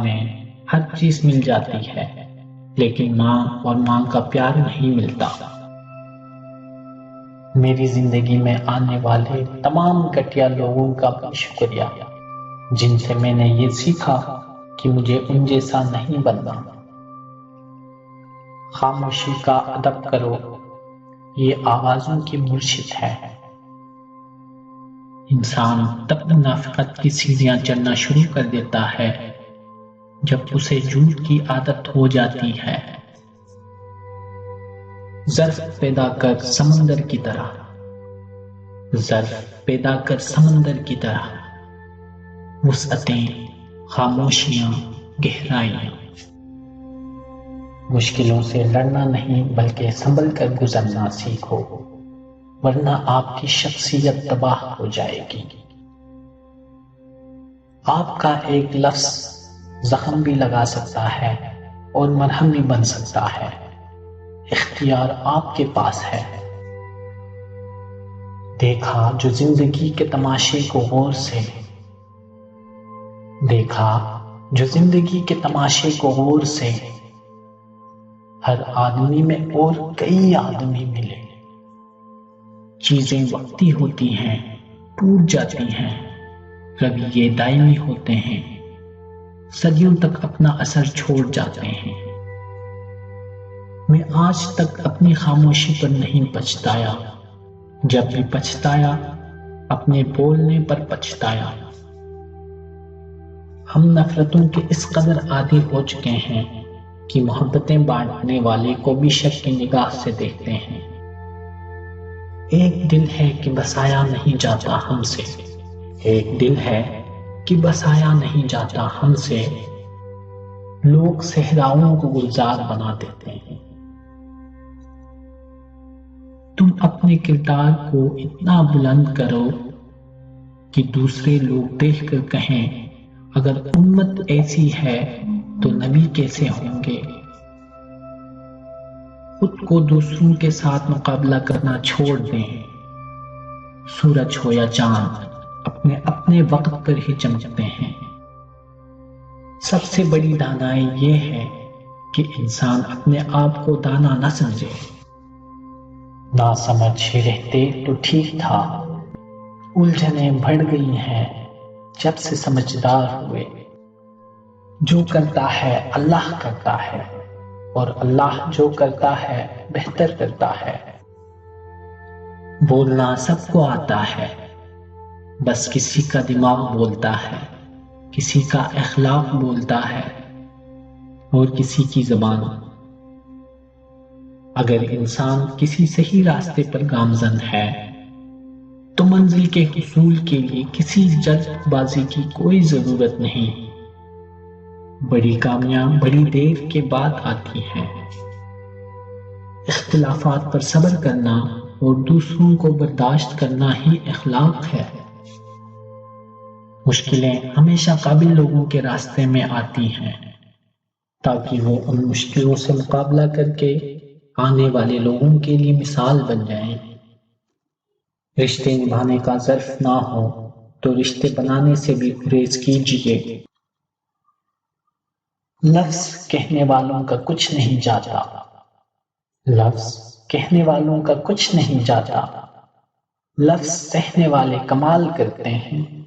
میں ہر چیز مل جاتی ہے، لیکن ماں اور ماں کا پیار نہیں ملتا۔ میری زندگی میں آنے والے تمام گھٹیا لوگوں کا بھی شکریہ، جن سے میں نے یہ سیکھا کہ مجھے ان جیسا نہیں بننا۔ خاموشی کا ادب کرو، یہ آوازوں کی مرشد ہے۔ انسان تب منافقت کی سیڑھیاں چڑھنا شروع کر دیتا ہے جب اسے جھوٹ کی عادت ہو جاتی ہے۔ ظرف پیدا کر سمندر کی طرح، ظرف پیدا کر سمندر کی طرح، وسعتیں، خاموشیاں، گہرائیاں۔ مشکلوں سے لڑنا نہیں بلکہ سنبھل کر گزرنا سیکھو، ورنہ آپ کی شخصیت تباہ ہو جائے گی۔ آپ کا ایک لفظ زخم بھی لگا سکتا ہے اور مرہم بھی بن سکتا ہے۔ اختیار آپ کے پاس ہے۔ دیکھا جو زندگی کے تماشے کو غور سے، دیکھا جو زندگی کے تماشے کو غور سے، ہر آدمی میں اور کئی آدمی ملے۔ چیزیں وقتی ہوتی ہیں، ٹوٹ جاتی ہیں، رویے دائمی ہوتے ہیں، صدیوں تک اپنا اثر چھوڑ جاتے ہیں۔ میں آج تک اپنی خاموشی پر نہیں پچھتایا، جب بھی پچھتایا اپنے بولنے پر پچھتایا۔ ہم نفرتوں کے اس قدر عادی ہو چکے ہیں کہ محبتیں بانٹنے والے کو بھی شک کی نگاہ سے دیکھتے ہیں۔ ایک دل ہے کہ بسایا نہیں جاتا ہم سے، ایک دل ہے کہ بسایا نہیں جاتا ہم سے، لوگ صحراؤں کو گلزار بنا دیتے ہیں۔ تم اپنے کردار کو اتنا بلند کرو کہ دوسرے لوگ دیکھ کر کہیں اگر امت ایسی ہے تو نبی کیسے ہوں گے۔ خود کو دوسروں کے ساتھ مقابلہ کرنا چھوڑ دیں۔ سورج ہو یا چاند اپنے اپنے وقت پر ہی چمکتے ہیں۔ سب سے بڑی دانائی یہ ہے کہ انسان اپنے آپ کو دانا نہ سمجھے۔ نہ سمجھ رہتے تو ٹھیک تھا، الجھنیں بڑھ گئی ہیں جب سے سمجھدار ہوئے۔ جو کرتا ہے اللہ کرتا ہے، اور اللہ جو کرتا ہے بہتر کرتا ہے۔ بولنا سب کو آتا ہے، بس کسی کا دماغ بولتا ہے، کسی کا اخلاق بولتا ہے اور کسی کی زبان۔ اگر انسان کسی صحیح راستے پر گامزن ہے تو منزل کے حصول کے لیے کسی جلد بازی کی کوئی ضرورت نہیں۔ بڑی کامیاں بڑی دیر کے بعد آتی ہیں۔ اختلافات پر صبر کرنا اور دوسروں کو برداشت کرنا ہی اخلاق ہے۔ مشکلیں ہمیشہ قابل لوگوں کے راستے میں آتی ہیں تاکہ وہ ان مشکلوں سے مقابلہ کر کے آنے والے لوگوں کے لیے مثال بن جائیں۔ رشتے نبھانے کا ظرف نہ ہو تو رشتے بنانے سے بھی گریز کیجیے۔ لفظ کہنے والوں کا کچھ نہیں جاتا، لفظ کہنے والوں کا کچھ نہیں جاتا، لفظ سہنے والے کمال کرتے ہیں۔